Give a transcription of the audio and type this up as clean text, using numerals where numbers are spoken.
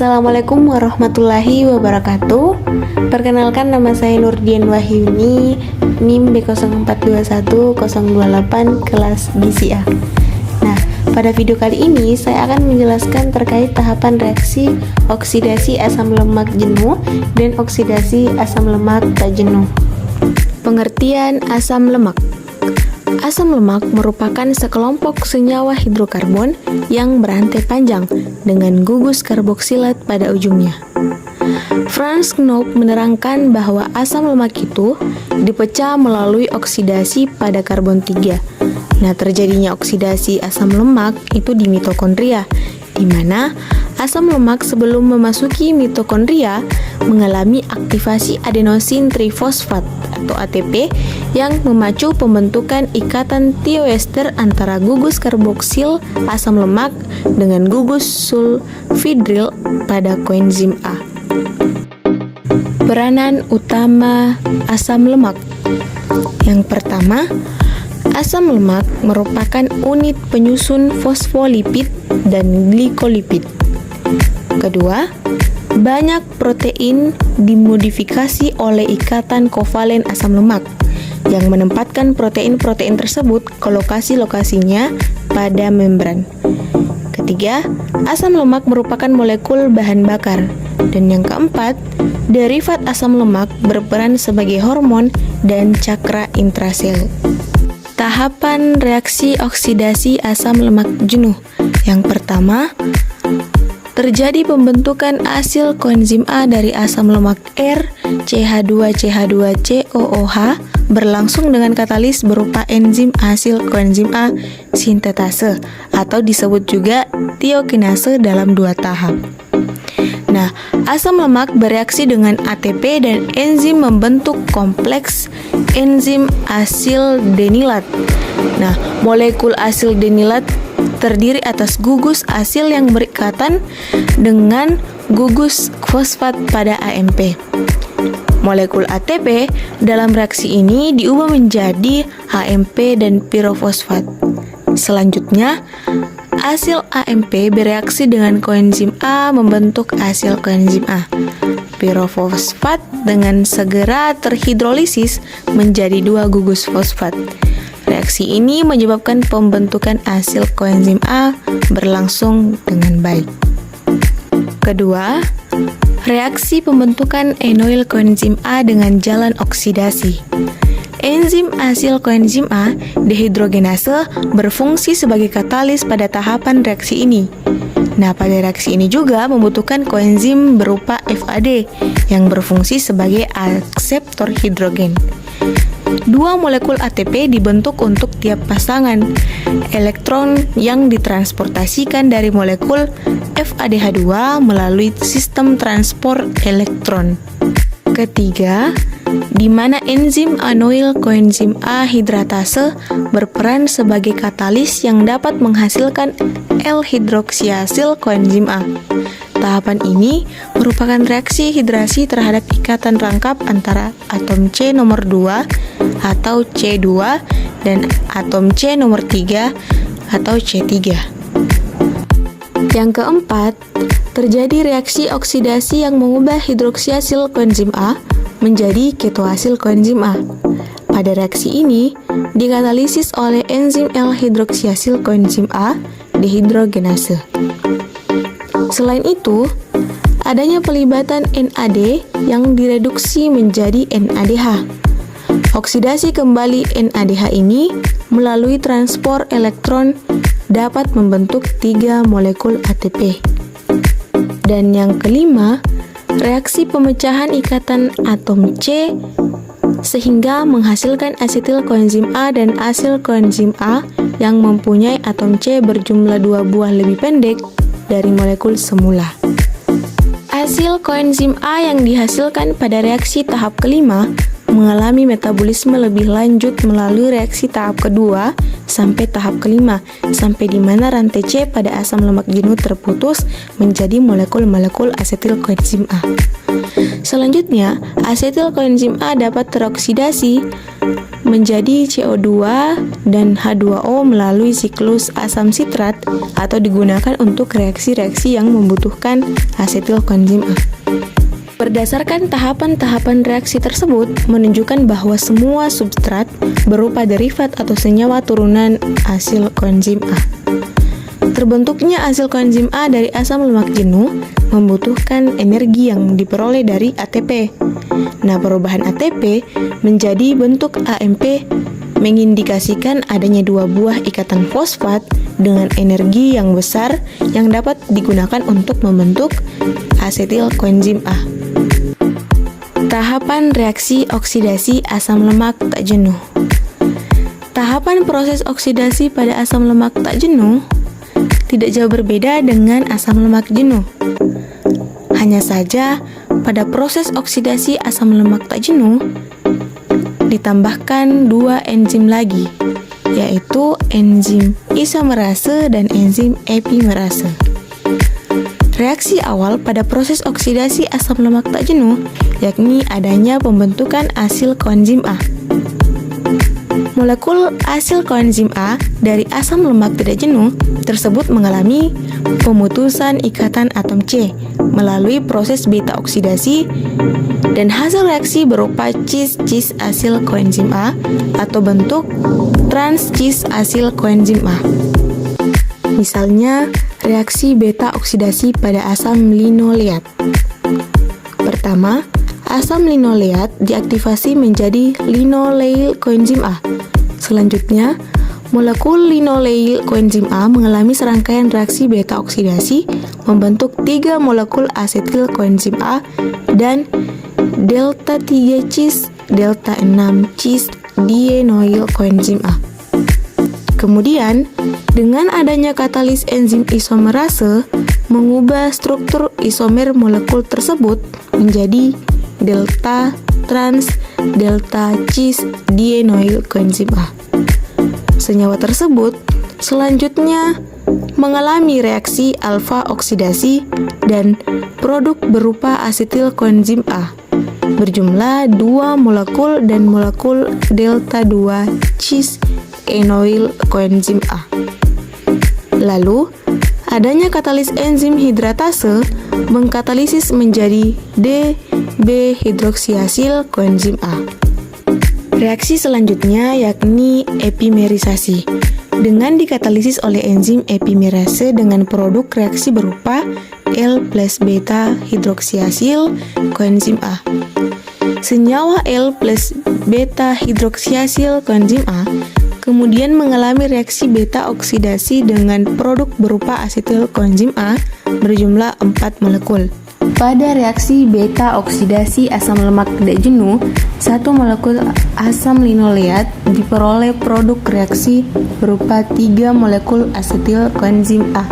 Assalamualaikum warahmatullahi wabarakatuh. Perkenalkan, nama saya Nurdian Wahyuni, NIM B0421-028 kelas GCA. Nah, pada video kali ini saya akan menjelaskan terkait tahapan reaksi oksidasi asam lemak jenuh dan oksidasi asam lemak tak jenuh. Pengertian asam lemak. Asam lemak merupakan sekelompok senyawa hidrokarbon yang berantai panjang dengan gugus karboksilat pada ujungnya. Franz Knoop menerangkan bahwa asam lemak itu dipecah melalui oksidasi pada karbon 3. Nah, terjadinya oksidasi asam lemak itu di mitokondria, di mana asam lemak sebelum memasuki mitokondria mengalami aktivasi adenosin trifosfat atau ATP yang memacu pembentukan ikatan tioester antara gugus karboksil asam lemak dengan gugus sulfidril pada koenzim A. Peranan utama asam lemak. Yang pertama, asam lemak merupakan unit penyusun fosfolipid dan glikolipid. Kedua, banyak protein dimodifikasi oleh ikatan kovalen asam lemak yang menempatkan protein-protein tersebut ke lokasi-lokasinya pada membran. Ketiga, asam lemak merupakan molekul bahan bakar. Dan yang keempat, derivat asam lemak berperan sebagai hormon dan cakra intrasel. Tahapan reaksi oksidasi asam lemak jenuh. Yang pertama, terjadi pembentukan asil koenzim A dari asam lemak R, CH2CH2COOH berlangsung dengan katalis berupa enzim asil koenzim A sintetase atau disebut juga tiokinase dalam 2 tahap. Nah, asam lemak bereaksi dengan ATP dan enzim membentuk kompleks enzim asil denilat. Nah, molekul asil denilat terdiri atas gugus asil yang berikatan dengan gugus fosfat pada AMP. Molekul ATP dalam reaksi ini diubah menjadi AMP dan pirofosfat. Selanjutnya, asil AMP bereaksi dengan koenzim A membentuk asil koenzim A. Pirofosfat dengan segera terhidrolisis menjadi 2 gugus fosfat. Reaksi ini menyebabkan pembentukan asil koenzim A berlangsung dengan baik. Kedua, reaksi pembentukan enoil koenzim A dengan jalan oksidasi. Enzim asil koenzim A dehidrogenase berfungsi sebagai katalis pada tahapan reaksi ini. Nah, pada reaksi ini juga membutuhkan koenzim berupa FAD yang berfungsi sebagai akseptor hidrogen. 2 molekul ATP dibentuk untuk tiap pasangan elektron yang ditransportasikan dari molekul FADH2 melalui sistem transport elektron. Ketiga, di mana enzim anoil koenzim A hidratase berperan sebagai katalis yang dapat menghasilkan L-hidroksiasil koenzim A. Tahapan ini merupakan reaksi hidrasi terhadap ikatan rangkap antara atom C nomor 2 atau C2 dan atom C nomor 3 atau C3. Yang keempat, terjadi reaksi oksidasi yang mengubah hidroksiasil koenzim A menjadi ketoasil koenzim A. Pada reaksi ini dikatalisis oleh enzim L-hidroksiasil koenzim A dehidrogenase. Selain itu, adanya pelibatan NAD yang direduksi menjadi NADH. Oksidasi kembali NADH ini melalui transport elektron dapat membentuk 3 molekul ATP. Dan yang kelima, reaksi pemecahan ikatan atom C sehingga menghasilkan asetil koenzim A dan asil koenzim A yang mempunyai atom C berjumlah 2 buah lebih pendek dari molekul semula. Asil koenzim A yang dihasilkan pada reaksi tahap kelima mengalami metabolisme lebih lanjut melalui reaksi tahap kedua sampai tahap kelima, sampai di mana rantai C pada asam lemak jenuh terputus menjadi molekul-molekul asetil koenzim A. Selanjutnya, asetil koenzim A dapat teroksidasi menjadi CO2 dan H2O melalui siklus asam sitrat atau digunakan untuk reaksi-reaksi yang membutuhkan asetil koenzim A. Berdasarkan tahapan-tahapan reaksi tersebut menunjukkan bahwa semua substrat berupa derivat atau senyawa turunan asil koenzim A. Terbentuknya asil koenzim A dari asam lemak jenuh membutuhkan energi yang diperoleh dari ATP. Nah, perubahan ATP menjadi bentuk AMP mengindikasikan adanya dua buah ikatan fosfat dengan energi yang besar yang dapat digunakan untuk membentuk asetil koenzim A. Tahapan reaksi oksidasi asam lemak tak jenuh. Tahapan proses oksidasi pada asam lemak tak jenuh tidak jauh berbeda dengan asam lemak jenuh. Hanya saja, pada proses oksidasi asam lemak tak jenuh, ditambahkan dua enzim lagi, yaitu enzim isomerase dan enzim epimerase. Reaksi awal pada proses oksidasi asam lemak tak jenuh, yakni adanya pembentukan asil koenzim A. Molekul asil koenzim A dari asam lemak tidak jenuh tersebut mengalami pemutusan ikatan atom C melalui proses beta oksidasi dan hasil reaksi berupa cis-cis asil koenzim A atau bentuk trans-cis asil koenzim A. Misalnya, reaksi beta oksidasi pada asam linoleat. Pertama, asam linoleat diaktifasi menjadi linoleil koenzim A. Selanjutnya, molekul linoleil koenzim A mengalami serangkaian reaksi beta oksidasi membentuk 3 molekul asetil koenzim A dan delta 3 cis, delta 6 cis dienoil koenzim A. Kemudian, dengan adanya katalis enzim isomerase mengubah struktur isomer molekul tersebut menjadi delta trans delta cis dienoil koenzim A. Senyawa tersebut selanjutnya mengalami reaksi alfa oksidasi dan produk berupa asetil koenzim A berjumlah 2 molekul dan molekul delta 2 cis enoil koenzim A. Lalu, adanya katalis enzim hidratase mengkatalisis menjadi DB-hidroksiasil koenzim A. Reaksi selanjutnya yakni epimerisasi, dengan dikatalisis oleh enzim epimerase dengan produk reaksi berupa L plus beta hidroksiasil koenzim A. Senyawa L plus beta hidroksiasil koenzim A kemudian mengalami reaksi beta oksidasi dengan produk berupa asetil koenzim A berjumlah 4 molekul. Pada reaksi beta oksidasi asam lemak tidak jenuh, 1 molekul asam linoleat diperoleh produk reaksi berupa 3 molekul asetil koenzim A.